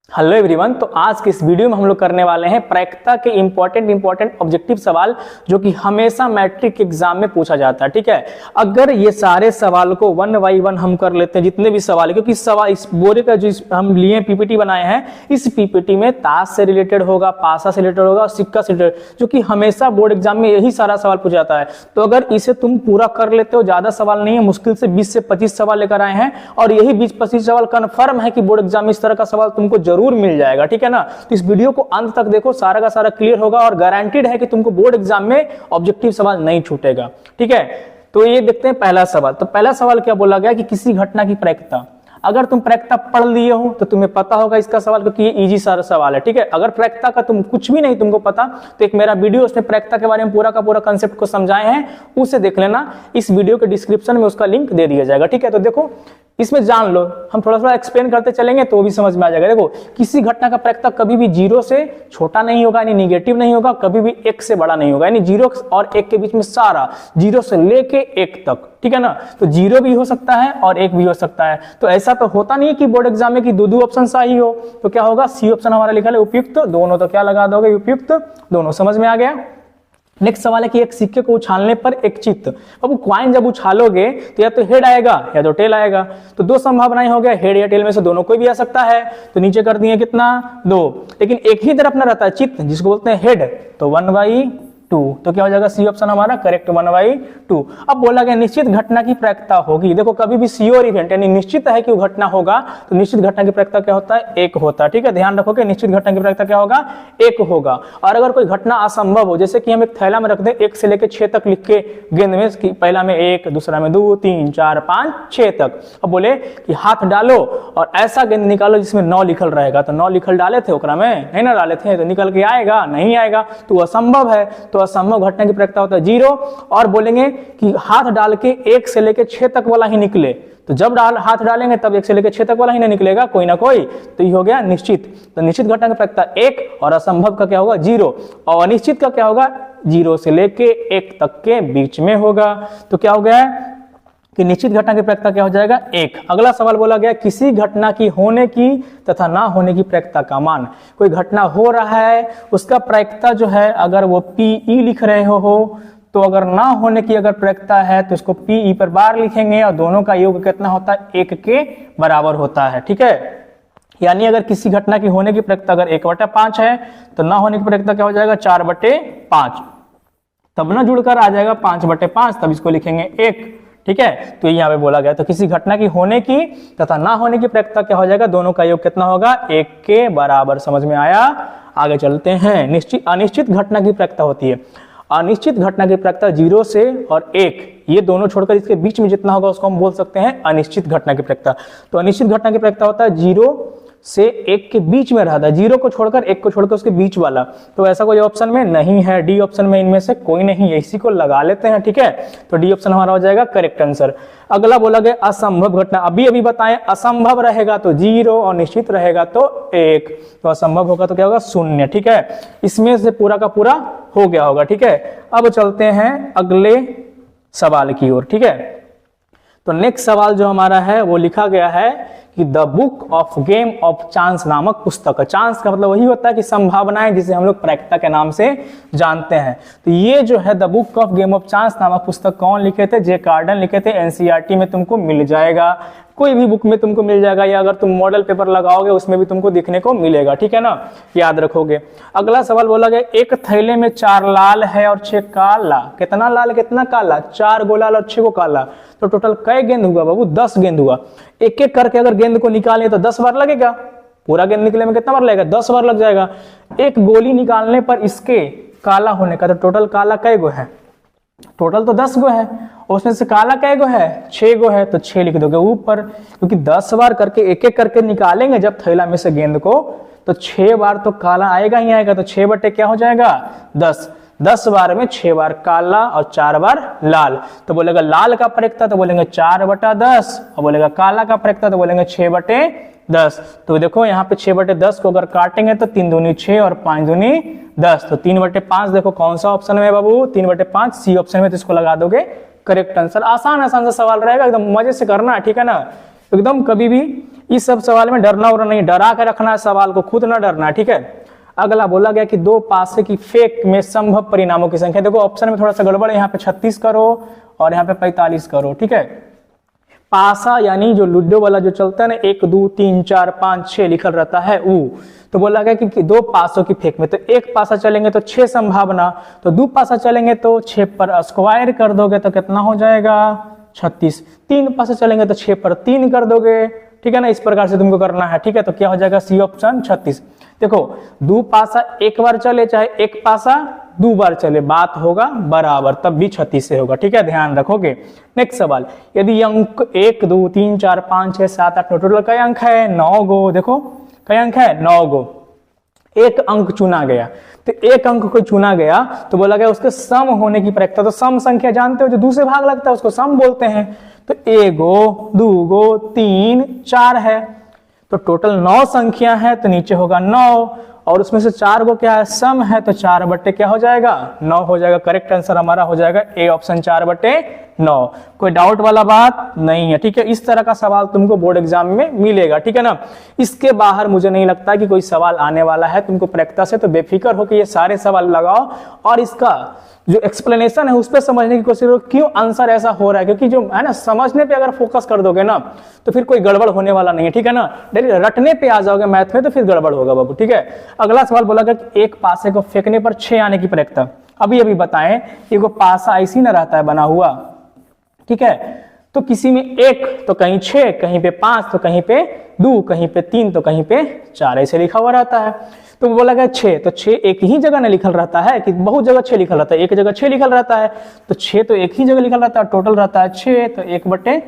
Hello everyone. तो आज के इस वीडियो में हम लोग करने वाले हैं प्रायिकता के इंपॉर्टेंट ऑब्जेक्टिव सवाल जो कि हमेशा मैट्रिक एग्जाम में पूछा जाता है। ठीक है, अगर ये सारे सवाल को वन बाई वन हम कर लेते हैं, जितने भी सवाल है, क्योंकि सवाल इस बोरे का जो हम लिए पीपीटी बनाए हैं, इस पीपीटी में ताश से रिलेटेड होगा, पासा से रिलेटेड होगा और सिक्का से रिलेटेड, जो कि हमेशा बोर्ड एग्जाम में यही सारा सवाल पूछा जाता है। तो अगर इसे तुम पूरा कर लेते हो, ज्यादा सवाल नहीं है, मुश्किल से 20 से 25 सवाल लेकर आए हैं और यही 20-25 सवाल कन्फर्म है कि बोर्ड एग्जाम में इस तरह का सवाल तुमको जरूर मिल जाएगा। ठीक है ना, तो इस वीडियो को अंत तक देखो, सारा का सारा क्लियर होगा और गारंटीड है कि तुमको बोर्ड एग्जाम में ऑब्जेक्टिव सवाल नहीं छूटेगा। ठीक है, तो ये देखते हैं पहला सवाल। तो पहला सवाल क्या बोला गया कि किसी घटना की प्रायिकता। अगर तुम प्रायिकता पढ़ लिए हो तो तुम्हें पता होगा इसका सवाल, क्योंकि ये इजी सारा सवाल है। ठीक है, अगर प्रायिकता का तुम कुछ भी नहीं तुमको पता तो एक मेरा वीडियो, उसमें प्रायिकता के बारे में पूरा का पूरा कंसेप्ट को समझाए हैं, उसे देख लेना। इस वीडियो के डिस्क्रिप्शन में उसका लिंक दे दिया जाएगा। ठीक है, तो देखो इसमें जान लो, हम थोड़ा थोड़ा एक्सप्लेन करते चलेंगे तो भी समझ में आ जाएगा। देखो, किसी घटना का प्रायिकता कभी भी 0 से छोटा नहीं होगा, यानी निगेटिव नहीं होगा, कभी भी 1 से बड़ा नहीं होगा, यानी 0 और 1 के बीच में सारा, 0 से लेके 1 तक। ठीक है ना, तो 0 भी हो सकता है और 1 भी हो सकता है। तो ऐसा तो होता नहीं है कि बोर्ड एग्जाम में कि दो ऑप्शन सही हो, तो क्या होगा, सी ऑप्शन हमारा लिखा है उपयुक्त दोनों, तो क्या लगा दोगे, उपयुक्त दोनों। समझ में आ गया। नेक्स्ट सवाल है कि एक सिक्के को उछालने पर एक चित्त। अब कॉइन जब उछालोगे तो या तो हेड आएगा या तो टेल आएगा, तो दो संभावनाएं हो गया, हेड या टेल में से दोनों कोई भी आ सकता है। तो नीचे कर दिए कितना, 2, लेकिन एक ही तरफ ना रहता है चित्त, जिसको बोलते हैं हेड, तो 1/2। तो क्या हो जाएगा, सी ऑप्शन हमारा करेक्ट, 1/2। अब बोला गया निश्चित घटना की प्रायिकता होगी। देखो, कभी भी श्योर इवेंट यानी निश्चित है कि वो घटना होगा, तो निश्चित घटना की प्रायिकता क्या होता है, 1 होता है। ठीक है, ध्यान रखोगे, निश्चित घटना की प्रायिकता क्या होगा, 1 होगा। और अगर कोई घटना असंभव हो, जैसे कि हम एक थैला में रख दें 1 से लेकर 6 तक लिख के गेंद में, पहला में 1, दूसरा में 2, 3, 4, 5, 6 तक। अब बोले कि हाथ डालो और ऐसा गेंद निकालो जिसमें 9 लिखल रहेगा, तो 9 लिखल डाले थे ओकरा में, नहीं ना डाले थे, तो निकल के आएगा, नहीं आएगा, तो असंभव है। तो असंभव घटना की प्रायिकता होता है 0। और बोलेंगे कि हाथ डाल के 1 से लेकर 6 तक वाला ही निकले, तो जब हाथ डालेंगे तब 1 से लेकर 6 तक वाला ही नहीं निकलेगा, कोई ना कोई, तो ये हो गया निश्चित। तो निश्चित घटना की प्रायिकता 1 और असंभव का क्या होगा, 0, और अनिश्चित का क्या होगा, 0 से लेके 1 तक के बीच में होगा। तो क्या हो गया कि निश्चित घटना की प्रायिकता क्या हो जाएगा, 1। अगला सवाल बोला गया किसी घटना की होने की तथा ना होने की प्रायिकता का मान। कोई घटना हो रहा है, उसका प्रायिकता जो है, अगर वो PE लिख रहे हो तो अगर ना होने की अगर प्रायिकता है तो उसको PE पर बार लिखेंगे और दोनों का योग कितना होता है, 1 के बराबर होता है। ठीक है, यानी अगर किसी घटना की होने की प्रायिकता अगर 1/5 है तो ना होने की प्रायिकता क्या हो जाएगा, 4/5। तब ना जुड़कर आ जाएगा 5/5, तब इसको लिखेंगे 1। ठीक है, तो यहाँ पे बोला गया तो किसी घटना की होने की तथा ना होने की प्रायिकता क्या हो जाएगा, दोनों का योग कितना होगा, 1 के बराबर। समझ में आया। आगे चलते हैं। निश्चित अनिश्चित घटना की प्रायिकता होती है। अनिश्चित घटना की प्रायिकता 0 से और 1, ये दोनों छोड़कर इसके बीच में जितना होगा उसको हम बोल सकते हैं अनिश्चित घटना की प्रायिकता। तो अनिश्चित घटना की प्रायिकता होता है 0 से 1 के बीच में रहता है, 0 को छोड़कर 1 को छोड़कर उसके बीच वाला। तो ऐसा कोई ऑप्शन में नहीं है, डी ऑप्शन में इनमें से कोई नहीं है, इसी को लगा लेते हैं। ठीक है, तो डी ऑप्शन हमारा हो जाएगा करेक्ट आंसर। अगला बोला गया असंभव घटना। अभी बताएं, असंभव रहेगा तो 0 और निश्चित रहेगा तो 1, तो असंभव होगा तो क्या होगा, 0। ठीक है, इसमें से पूरा का पूरा हो गया होगा। ठीक है, अब चलते हैं अगले सवाल की ओर। ठीक है, तो नेक्स्ट सवाल जो हमारा है वो लिखा गया है कि the book of game of chance नामक पुस्तक। चांस का मतलब वही होता है कि संभावनाएं, जिसे हम लोग प्रायिकता के नाम से जानते हैं। तो ये जो है the book of game of chance नामक पुस्तक कौन लिखे थे, जे कार्डन लिखे थे। एनसीईआरटी में तुमको मिल जाएगा, कोई भी बुक में तुमको मिल जाएगा, या अगर तुम मॉडल पेपर लगाओगे उसमें भी तुमको दिखने को मिलेगा। ठीक है ना, याद रखोगे। अगला सवाल बोला गया एक थैले में 4 लाल है और 6 काला। कितना लाल कितना काला, 4 गो लाल और 6 को काला, तो टोटल कै गेंद हुआ बाबू, 10 गेंद हुआ। एक एक करके अगर गेंद को निकालें तो 10 बार लगेगा। पूरा गेंद निकले में कितना बार लगेगा, 10 बार लग जाएगा। एक गोली निकालने पर इसके काला होने का, तो टोटल काला कै गो है, टोटल तो 10 गो है, उसमें से काला कै गो है, 6 गो है, तो 6 लिख दोगे ऊपर, क्योंकि 10 बार करके एक एक करके निकालेंगे जब थैला में से गेंद को, तो 6 बार तो काला आएगा ही आएगा। तो 6 बटे क्या हो जाएगा, 10। 10 बार में 6 बार काला और 4 बार लाल। तो बोलेगा लाल का प्रायिकता, तो बोलेंगे 4/10, और बोलेगा काला का प्रायिकता तो बोलेंगे 6/10। तो देखो यहाँ पे 6/10 को अगर काटेंगे तो 3 दूनी 6 और 5 दूनी 10, तो 3/5 देखो कौन सा ऑप्शन में बाबू, 3/5 सी ऑप्शन में, तो इसको लगा दोगे करेक्ट आंसर। आसान सा सवाल रहेगा, एकदम मजे से करना है। ठीक है ना, एकदम कभी भी इस सब सवाल में डरना और नहीं, डरा के रखना है सवाल को, खुद ना डरना है, ठीक है। अगला बोला गया कि दो पासे की फेक में संभव परिणामों की संख्या। देखो ऑप्शन में थोड़ा सा गड़बड़ है, यहाँ पे 36 करो और यहाँ पे 45 करो, ठीक है। पासा यानी जो लूडो वाला जो चलता है ना, 1 2 3 4 5 6 लिखल रहता है वो, तो बोला गया कि दो पासों की फेक में, तो एक पासा चलेंगे तो 6 संभावना, तो दो पासा चलेंगे तो 6 पर स्क्वायर कर दोगे तो कितना हो जाएगा 36। 3 पासा चलेंगे तो 6 पर 3 कर दोगे, ठीक है ना। इस प्रकार से तुमको करना है, ठीक है। तो क्या हो जाएगा सी ऑप्शन 36। देखो दो पासा एक बार चले चाहे एक पासा दो बार चले, बात होगा बराबर, तब भी 36 से होगा, ठीक है, ध्यान रखोगे। नेक्स्ट सवाल, यदि अंक 1 2 3 4 5 6 7 8 टोटल कई अंक है 9 गो। देखो कई अंक है 9 गो, एक अंक चुना गया, तो एक अंक को चुना गया तो बोला गया उसके सम होने की प्रक्रिया। तो सम संख्या जानते हो जो दूसरे भाग लगता है उसको सम बोलते हैं। तो 1 गो 2 गो 3 4 है, तो टोटल 9 संख्या है, तो नीचे होगा 9 और उसमें से 4 को क्या है सम है, तो 4 बट्टे क्या हो जाएगा 9 हो जाएगा। करेक्ट आंसर हमारा हो जाएगा ए ऑप्शन 4 बट्टे 9। कोई डाउट वाला बात नहीं है, ठीक है। इस तरह का सवाल तुमको बोर्ड एग्जाम में मिलेगा, ठीक है ना। इसके बाहर मुझे नहीं लगता कि कोई सवाल आने वाला है तुमको प्रैक्टिस से, तो बेफिक्र होकर ये सारे सवाल लगाओ और इसका जो एक्सप्लेनेशन है उस पर समझने की कोशिश करो क्यों आंसर ऐसा हो रहा है, क्योंकि जो है ना समझने पे अगर फोकस कर दोगे ना तो फिर कोई गड़बड़ होने वाला नहीं है, ठीक है ना। डायरेक्ट रटने पे आ जाओगे मैथ में तो फिर गड़बड़ होगा बाबू, ठीक है। अगला सवाल बोला गया कि एक पासे को फेंकने पर 6 आने की प्रक्रिया। अभी बताएं, एगो पासा ऐसी ना रहता है बना हुआ, ठीक है। तो किसी में 1 तो कहीं 6, कहीं पे 5 तो कहीं पे 2, कहीं पे 3 तो कहीं पे 4 ऐसे लिखा हुआ रहता है। तो बोला गया 6, तो 6 एक ही जगह न लिखल रहता है कि बहुत जगह 6 लिखल रहता है, एक जगह 6 लिखल रहता है, तो 6 तो एक ही जगह लिखल रहता है, टोटल रहता है 6, तो 1/6,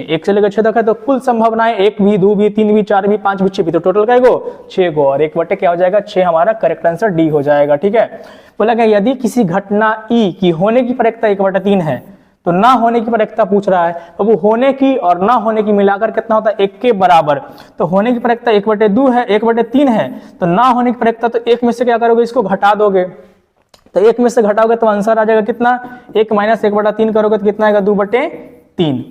1 से लेकर 6 तक है। तो कुल संभावनाएं 1 भी 2 भी 3 भी 4 भी 5 भी 6 भी, तो टोटल क्या गो 6 गो और 1/6 क्या हो जाएगा 6, हमारा करेक्ट आंसर डी हो जाएगा, ठीक है। बोला गया यदि किसी घटना ई की होने की प्रक्रिया 1/3 है तो ना होने की प्रक्रिया पूछ रहा है, तो वो होने की और ना होने की मिलाकर कितना होता है 1 के बराबर। तो होने की प्रक्रिया 1/2 है, 1/3 है, तो ना होने की प्रक्रिया तो 1 में से क्या करोगे इसको घटा दोगे, तो 1 में से घटाओगे तो आंसर आ जाएगा कितना 1 - 1/3 करोगे तो कितना आएगा 2/3।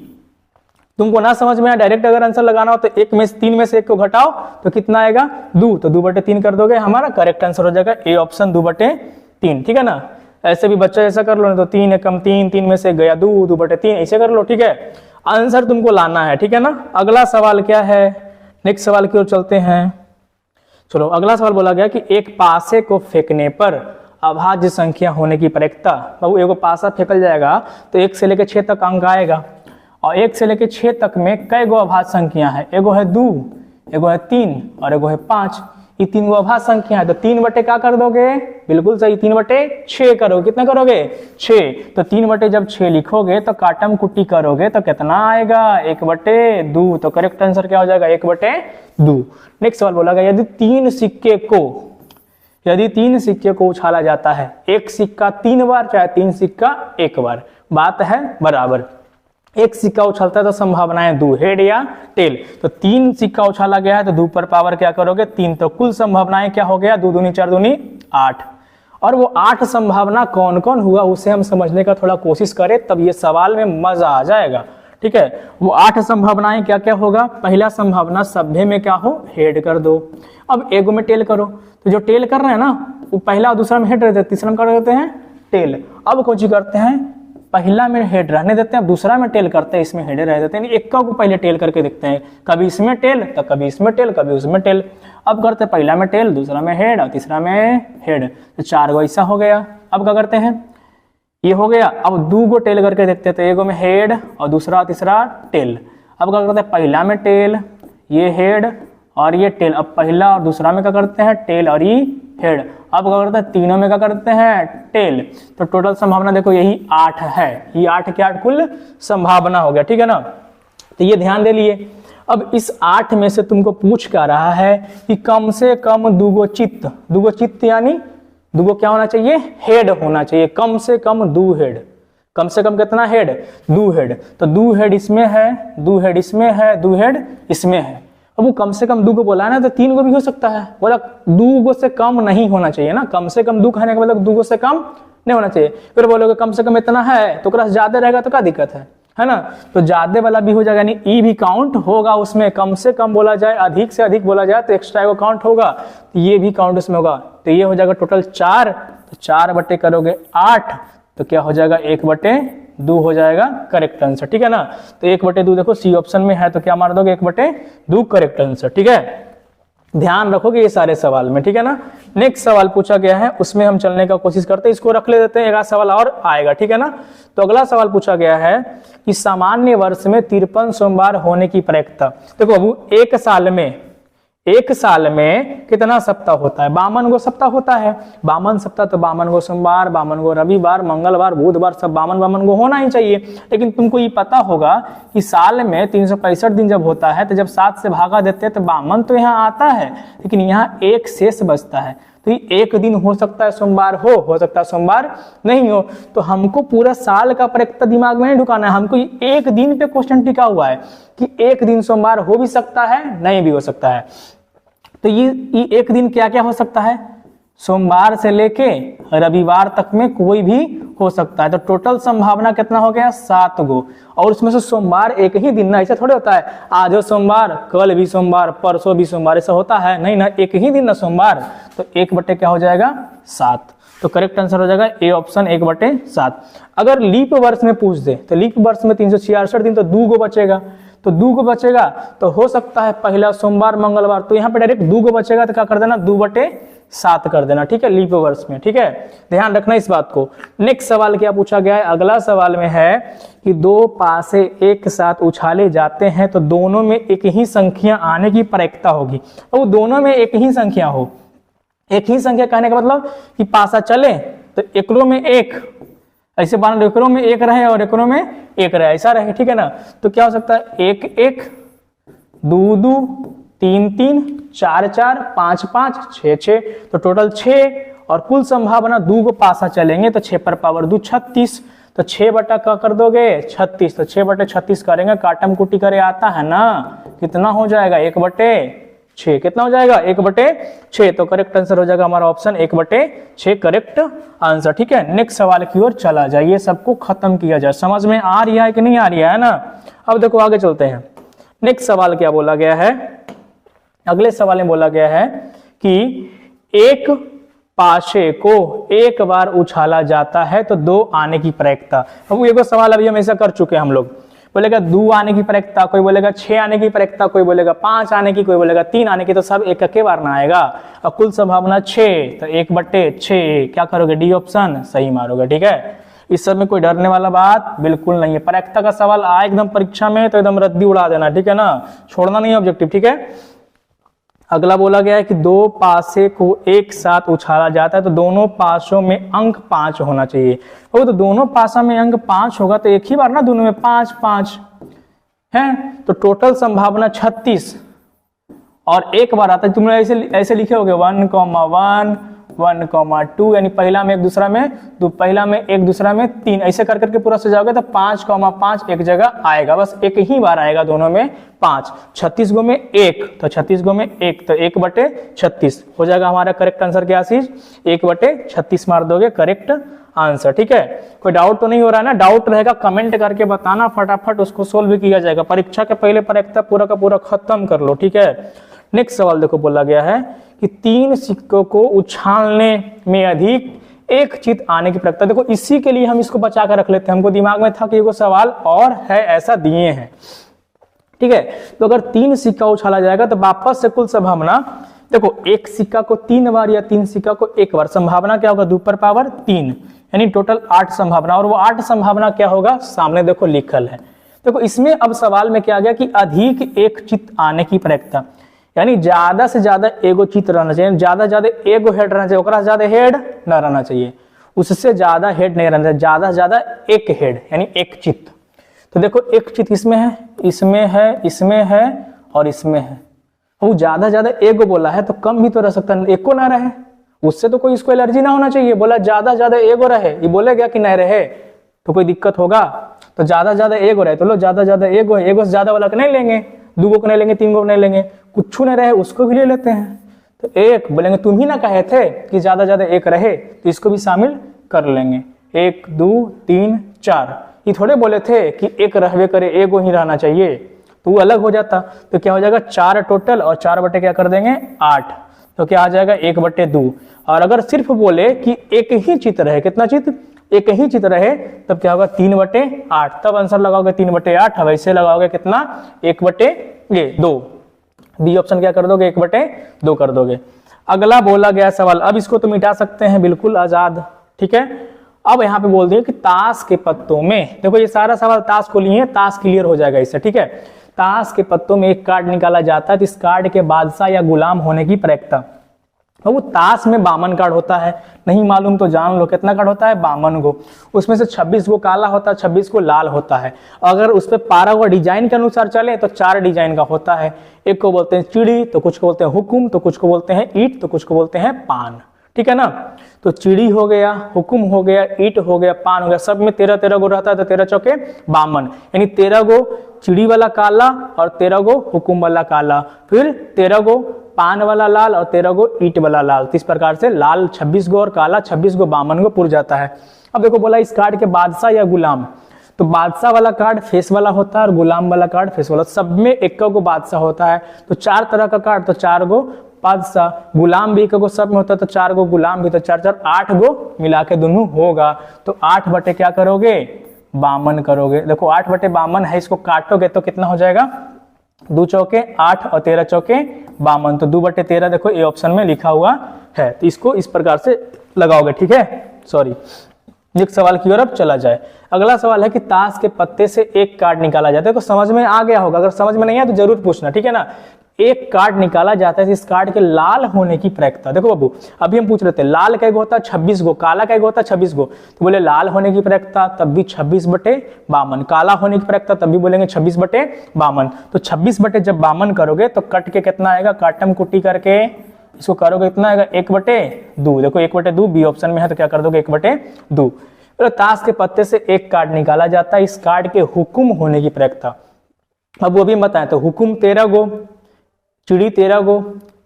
तुमको ना समझ में आया डायरेक्ट अगर आंसर लगाना हो तो 1 में 3 में से 1 को घटाओ तो कितना आएगा 2, तो 2/3 कर दोगे, हमारा करेक्ट आंसर हो जाएगा ए ऑप्शन 2/3, ठीक है ना। ऐसे भी बच्चा ऐसा कर लो, तो 3 एकम 3, 3 में से गया 2, 2/3 ऐसे कर लो, ठीक है। आंसर तुमको लाना है, ठीक है ना। अगला सवाल क्या है, नेक्स्ट सवाल की ओर चलते हैं। चलो अगला सवाल बोला गया कि एक पासे को फेंकने पर अभाज्य संख्या होने की प्रक्रिया। बाबू एगो पासा फेंकल जाएगा तो 1 से लेकर 6 तक अंक आएगा, और 1 से लेकर 6 तक में कई गो अभाज्य संख्या है, एगो है 2, एगो है 3 और एगो है 5। ये 3 गो अभाज्य संख्या है, तो 3 क्या कर दोगे, बिल्कुल सही 3/6 करोगे। कितना करोगे 6, तो 3 जब 6 लिखोगे तो काटम कुट्टी करोगे तो कितना आएगा 1/2, तो करेक्ट आंसर क्या हो जाएगा 1/2। नेक्स्ट सवाल बोला गया यदि 3 सिक्के को उछाला जाता है, एक सिक्का 3 बार चाहे 3 सिक्का 1 बार, बात है बराबर। एक सिक्का उछलता है तो संभावनाएं 2, हेड या टेल, तो 3 सिक्का उछाला गया है तो 2 पर पावर क्या करोगे 3, तो कुल संभावनाएं क्या हो गया 2 दूनी 4 दूनी 8। और वो 8 संभावना कौन कौन हुआ उसे हम समझने का थोड़ा कोशिश करें, तब ये सवाल में मजा आ जाएगा, ठीक है। वो 8 संभावनाएं क्या क्या होगा, पहला संभावना सभ्य में क्या हो हेड कर दो, अब एगो में टेल करो, तो जो टेल कर रहे हैं ना वो पहला और दूसरा में हेड रहते हैं, तीसरा में कर देते हैं टेल। अब कुछ करते हैं पहला में हेड रहने देते हैं, दूसरा में टेल करते हैं, इसमें हेड रह देते हैं, एक को पहले टेल करके देखते हैं, कभी इसमें टेल तो कभी इसमें टेल कभी उसमें टेल। अब करते हैं पहला में टेल, दूसरा में हेड और तीसरा में हेड, तो 4 गो ऐसा हो गया। अब क्या करते हैं ये हो गया, अब 2 गो टेल करके देखते हैं, तो एगो में हेड और दूसरा और तीसरा टेल। अब क्या करते हैं पहला में टेल, ये हेड और ये टेल, अब पहला और दूसरा में क्या करते हैं टेल और ये हेड। अब क्या करते हैं तीनों में क्या करते हैं टेल, तो टोटल संभावना देखो यही 8 है, ये 8 के 8 कुल संभावना हो गया, ठीक है ना। तो ये ध्यान दे लिए। अब इस 8 में से तुमको पूछ क्या रहा है कि कम से कम 2 गो चित्त यानी 2 गो क्या होना चाहिए हेड होना चाहिए, कम से कम 2 हेड, कम से कम कितना हेड 2 हेड, तो 2 हेड इसमें है, 2 हेड इसमें है, 2 हेड इसमें है। अब वो कम से कम 2 को बोला है ना, तो 3 को भी हो सकता है, बोला 2 गो से कम नहीं होना चाहिए ना, कम से कम 2 कहने का मतलब 2 गो से कम नहीं होना चाहिए। फिर बोलोगे कम से कम इतना है तो ज्यादा रहेगा तो क्या दिक्कत है, है ना। तो ज्यादा वाला भी हो जाएगा, यानी ई भी काउंट होगा उसमें, कम से कम बोला जाए, अधिक से अधिक बोला जाए तो एक्स्ट्रा को काउंट होगा, तो ये भी काउंट उसमें होगा। तो ये हो जाएगा टोटल 4, तो 4 बटे करोगे 8, तो क्या हो जाएगा 1/2 हो जाएगा करेक्ट आंसर, ठीक है ना। तो 1/2 देखो सी ऑप्शन में है, तो क्या मार दोगे 1/2 करेक्ट आंसर, ठीक है। ध्यान रखोगे ये सारे सवाल में, ठीक है ना। नेक्स्ट सवाल पूछा गया है, उसमें हम चलने का कोशिश करते हैं, इसको रख ले देते हैं, एक आध सवाल और आएगा, ठीक है ना। तो अगला सवाल पूछा गया है कि सामान्य वर्ष में 53 सोमवार होने की प्रैक्टिकता। देखो बाबू, एक साल में कितना सप्ताह होता है? 52 गो सप्ताह होता है। 52 सप्ताह तो 52 गो सोमवार, 52 गो रविवार, मंगलवार, बुधवार, सब 52 गो होना ही चाहिए। लेकिन तुमको ये पता होगा कि साल में 365 दिन जब होता है, तो जब 7 से भागा देते हैं तो 52 तो यहाँ आता है, लेकिन यहाँ एक शेष बचता है। तो ये एक दिन हो सकता है सोमवार हो सकता है सोमवार नहीं हो। तो हमको पूरा साल का प्रैक्टिकता दिमाग में नहीं ढुकाना है, हमको एक दिन पे क्वेश्चन टिका हुआ है कि एक दिन सोमवार हो भी सकता है, नहीं भी हो सकता है। तो ये एक दिन क्या क्या हो सकता है? सोमवार से लेके रविवार तक में कोई भी हो सकता है। तो टोटल संभावना कितना हो गया? 7 गो। और उसमें से सोमवार एक ही दिन ना, ऐसा थोड़े होता है आज हो सोमवार, कल भी सोमवार, परसों भी सोमवार, ऐसा होता है नहीं ना, एक ही दिन ना सोमवार। तो 1 क्या हो जाएगा? 7। तो करेक्ट आंसर हो जाएगा ए ऑप्शन 1/7। अगर लीप वर्ष में पूछ दे तो लीप वर्ष में 366 दिन, तो 2 गो बचेगा। तो 2 गो बचेगा तो हो सकता है पहला सोमवार मंगलवार, तो यहाँ पे डायरेक्ट 2 गो बचेगा, तो क्या कर देना 2/7 कर देना, ठीक है, लीप वर्ष में, ठीक है। ध्यान रखना इस बात को। नेक्स्ट सवाल क्या पूछा गया है? अगला सवाल में है कि 2 पासे एक साथ उछाले जाते हैं तो दोनों में एक ही संख्या आने की प्रैक्टिकता होगी। तो दोनों में एक ही संख्या हो, एक ही संख्या कहने का मतलब कि पासा चले तो एकरो में एक, ऐसे बार एकरो में एक रहे और एकरो में एक रहे, ऐसा रहे, ठीक है ना। तो क्या हो सकता है? 1 1, 2 2, 3 3, 4 4, 5 5, 6 6, तो टोटल 6। और कुल संभावना 2 को पासा चलेंगे तो 6 पर पावर 2 36। तो 6 बटा का कर दोगे 36, तो 6/36 करेंगे, काटम कुटी करे आता है ना, कितना हो जाएगा? 1/6। कितना हो जाएगा? 1/6। तो करेक्ट आंसर हो जाएगा हमारा ऑप्शन 1/6 करेक्ट आंसर, ठीक है। नेक्स्ट सवाल की ओर चला जाइए, सबको खत्म किया जाए। समझ में आ रही है कि नहीं आ रही है ना? अब देखो आगे चलते हैं। नेक्स्ट सवाल क्या बोला गया है? अगले सवाल में बोला गया है कि एक पाशे को एक बार उछाला जाता है तो 2 आने की प्रैक्टिकता। अब ये सवाल अभी हम ऐसा कर चुके हैं हम लोग। बोलेगा 2 आने की प्रैक्टिकता, कोई बोलेगा 6 आने की प्रैक्टिकता, कोई बोलेगा 5 आने की, कोई बोलेगा 3 आने की, तो सब एक के बार ना आएगा। और कुल संभावना 6, तो 1/6 क्या करोगे? डी ऑप्शन सही मारोगे, ठीक है। इस सब में कोई डरने वाला बात बिल्कुल नहीं है। प्रैक्टिकता का सवाल आए एकदम परीक्षा में तो एकदम रद्दी उड़ा देना, ठीक है ना, छोड़ना नहीं ऑब्जेक्टिव, ठीक है। अगला बोला गया है कि 2 पासे को एक साथ उछाला जाता है तो दोनों पासों में अंक 5 होना चाहिए। तो दोनों पासा में अंक 5 होगा तो एक ही बार ना दोनों में 5 5 है, तो टोटल संभावना 36। और एक बार आता है, तुम ऐसे लिखे होगे 1,1 1,2, यानी पहला में एक दूसरा में 2, पहला में एक दूसरा में 3, ऐसे कर करके पूरा सजाओगे तो 5,5 एक जगह आएगा, बस एक ही बार आएगा दोनों में 5। 36 गो में 1, तो 36 गो में 1, तो 1/36 हो जाएगा हमारा करेक्ट आंसर। क्या आशीष? 1/36 मार दोगे करेक्ट आंसर, ठीक है। कोई डाउट तो नहीं हो रहा है ना? डाउट रहेगा कमेंट करके बताना, फटाफट उसको सोल्व किया जाएगा। परीक्षा के पहले प्रैक्टिकता पूरा का पूरा खत्म कर लो, ठीक है। नेक्स्ट सवाल देखो, बोला गया है कि 3 सिक्कों को उछालने में अधिक एक चित आने की प्रक्रिया। देखो इसी के लिए हम इसको बचा कर रख लेते हैं, हमको दिमाग में था कि ये सवाल और है, ऐसा दिए हैं, ठीक है। तो अगर 3 सिक्का उछाला जाएगा तो वापस से कुल संभावना, देखो एक सिक्का को 3 बार या 3 सिक्का को 1 बार, संभावना क्या होगा? 2 पर पावर 3, यानी टोटल 8 संभावना। और वो 8 संभावना क्या होगा? सामने देखो लिखल है। देखो इसमें अब सवाल में क्या आ गया कि अधिक एक चित आने की प्रक्रिया, यानी ज्यादा से ज्यादा एगो चित रहना चाहिए, ज्यादा से ज्यादा एगो हेड रहना चाहिए, ओकरा से ज्यादा हेड न रहना चाहिए, उससे ज्यादा हेड नहीं रहना चाहिए, ज्यादा से ज्यादा एक हेड यानी एक चित। तो देखो एक चित इसमें है, इसमें है, इसमें है और इसमें है। वो ज्यादा से ज्यादा एगो बोला है तो कम भी तो रह सकता है, एको ना रहे, उससे तो कोई इसको एलर्जी ना होना चाहिए। बोला ज्यादा से ज्यादा एगो रहे, ये बोलेगा कि नहीं रहे तो कोई दिक्कत होगा। तो ज्यादा से ज्यादा एगो रहे तो लो ज्यादा से ज्यादा एगो है, एगो से ज्यादा वाला को नहीं लेंगे, 2 गो को नहीं लेंगे, 3 गो को नहीं लेंगे, कुछ नहीं रहे उसको भी ले लेते हैं। तो एक बोलेंगे तुम ही ना कहे थे कि ज्यादा ज्यादा एक रहे, तो इसको भी शामिल कर लेंगे। 1 2 3 4, ये थोड़े बोले थे कि एक रहवे करे एगो ही रहना चाहिए, तो वो अलग हो जाता। तो क्या हो जाएगा 4 टोटल और 4 बटे क्या कर देंगे 8, तो क्या आ जाएगा 1/2। और अगर सिर्फ बोले कि एक ही चित्र है, कितना चित्र, एक ही चित्र है, तब क्या होगा 3/8, तब आंसर लगाओगे 3/8। वैसे लगाओगे कितना 1/2। बी ऑप्शन क्या कर दोगे 1/2 कर दोगे। अगला बोला गया सवाल, अब इसको तो मिटा सकते हैं बिल्कुल आजाद, ठीक है। अब यहाँ पे बोल दिए कि ताश के पत्तों में, देखो ये सारा सवाल ताश को लिए, ताश क्लियर हो जाएगा इससे, ठीक है। ताश के पत्तों में एक कार्ड निकाला जाता है, तो इस कार्ड के बादशाह या गुलाम होने की प्रैक्टिस। वो ताश में 52 कार्ड होता है, नहीं मालूम तो जान लो कितना कार्ड होता है 52 गो। उसमें से 26 गो काला होता है, 26 गो लाल होता है। अगर उस पर 12 गो डिजाइन के अनुसार चले तो 4 डिजाइन का होता है। एक को बोलते हैं चिड़ी, तो कुछ को बोलते हैं हुकुम, तो कुछ को बोलते हैं ईट, तो कुछ को बोलते हैं पान, ठीक है ना। तो चिड़ी हो गया, हुकुम हो गया, ईट हो गया, पान हो गया, सब में 13 गो रहता है, तो 13 चौके 52, यानी 13 गो चिड़ी वाला काला और 13 गो हुकुम वाला काला, फिर 13 गो पान वाला लाल और 13 गो ईट वाला लाल। तो इस प्रकार से लाल 26 गो और काला 26 गो 52 गो पुर जाता है। अब देखो बोला इस कार्ड के बादशाह या गुलाम, तो बादशाह वाला कार्ड फेस वाला होता है और गुलाम वाला कार्ड फेस वाला, सब में 1 गो बादशाह होता है। तो 4 तरह का कार्ड, तो 4 गो बादशाह, गुलाम भी 1 गो सब में होता है, तो 4 गो गुलाम भी, तो 4 4 8 गो मिला के दोनों होगा। तो 8 बटे क्या करोगे 52 करोगे। देखो 8 बटे 52 है, इसको काटोगे तो कितना हो जाएगा 2 चौके 8 और 13 चौके 52, तो 2/13 देखो ए ऑप्शन में लिखा हुआ है। तो इसको इस प्रकार से लगाओगे, ठीक है। सॉरी, नेक्स्ट सवाल की ओर अब चला जाए। अगला सवाल है कि ताश के पत्ते से एक कार्ड निकाला जाता है। तो समझ में आ गया होगा, अगर समझ में नहीं आया तो जरूर पूछना, ठीक है ना। एक कार्ड निकाला जाता है, इस कार्ड के लाल होने की प्रैक्टिस। देखो बाबू, अभी हम पूछ रहे थे लाल का एक होता है 26 गो, काला का एक होता है 26 गो, तो बोले लाल होने की प्रैक्टिस तब भी 26/52, काला होने की प्रैक्टिस तब भी बोलेंगे 26/52। तो 26 बटे जब 52 करोगे तो कट के कितना आएगा, काटम कुटी करके इसको करोगे कितना आएगा 1/2। देखो 1/2 बी ऑप्शन में है, तो क्या कर दोगे 1/2। तो ताश के पत्ते से एक कार्ड निकाला जाता है, इस कार्ड के हुकुम होने की प्रैक्टिस। अब वो भी बताएं, तो हुकुम 13 गो, चिड़ी 13 गो,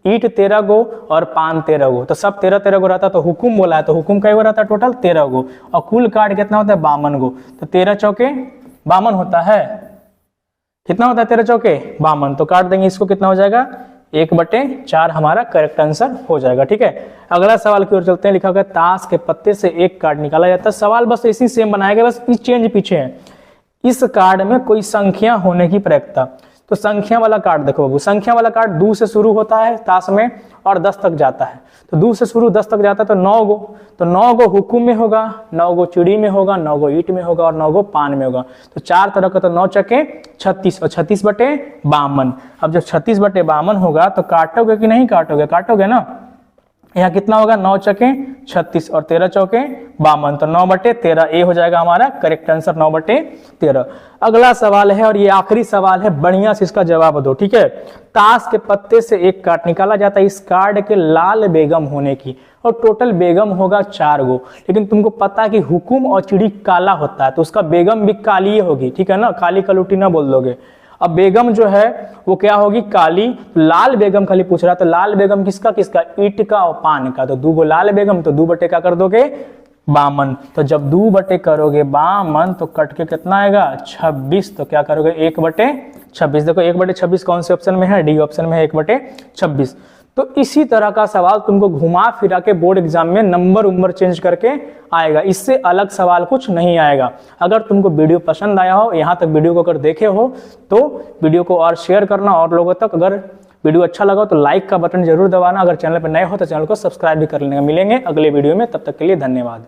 ईट 13 गो और पान 13 गो, तो सब 13 गो रहता। तो हुकुम बोला है, तो हुकुम का रहता है टोटल 13 गो, और कुल कार्ड कितना होता है 52 गो, तो 13 चौके 52 होता है। कितना होता है 13 चौके 52, तो काट देंगे इसको, कितना हो जाएगा 1/4 हमारा करेक्ट आंसर हो जाएगा, ठीक है। अगला सवाल की ओर चलते हैं। लिखा गया ताश के पत्ते से एक कार्ड निकाला जाता है। सवाल बस इसी सेम बनाया गया, बस चेंज पीछे है। इस कार्ड में कोई संख्या होने की प्रैक्टिस। तो संख्या वाला कार्ड देखो बाबू, संख्या वाला कार्ड 2 से शुरू होता है ताश में और 10 तक जाता है। तो 2 से शुरू 10 तक जाता है, तो 9 गो, तो 9 गो हुकुम में होगा, 9 गो चिड़ी में होगा, 9 गो ईट में होगा और 9 गो पान में होगा। तो 4 तरह का, तो 9 चके 36 और 36/52। अब जब 36/52 होगा तो काटोगे कि नहीं काटोगे, काटोगे ना। यहाँ कितना होगा 9 चके 36 और 13 चौके 52, तो 9/13 ए हो जाएगा हमारा करेक्ट आंसर 9/13। अगला सवाल है और ये आखिरी सवाल है, बढ़िया से इसका जवाब दो, ठीक है। ताश के पत्ते से एक कार्ड निकाला जाता है, इस कार्ड के लाल बेगम होने की, और टोटल बेगम होगा 4 गो। लेकिन तुमको पता है कि हुकुम और चिड़ी काला होता है, तो उसका बेगम भी काली होगी, ठीक है ना, काली कलूटी ना बोल दोगे। अब बेगम जो है वो क्या होगी काली, लाल बेगम खाली पूछ रहा, तो लाल बेगम किसका किसका, ईट का और पान का। तो 2 गो लाल बेगम, तो 2 बटे क्या कर दोगे 52। तो जब 2 बटे करोगे 52 तो कट के कितना आएगा 26, तो क्या करोगे 1/26। देखो 1/26 कौन से ऑप्शन में है, डी ऑप्शन में है 1/26। तो इसी तरह का सवाल तुमको घुमा फिरा के बोर्ड एग्जाम में नंबर चेंज करके आएगा, इससे अलग सवाल कुछ नहीं आएगा। अगर तुमको वीडियो पसंद आया हो, यहाँ तक वीडियो को अगर देखे हो तो वीडियो को और शेयर करना और लोगों तक। अगर वीडियो अच्छा लगा तो लाइक का बटन जरूर दबाना। अगर चैनल पर नए हो तो चैनल को सब्सक्राइब भी कर लेना। मिलेंगे अगले वीडियो में, तब तक के लिए धन्यवाद।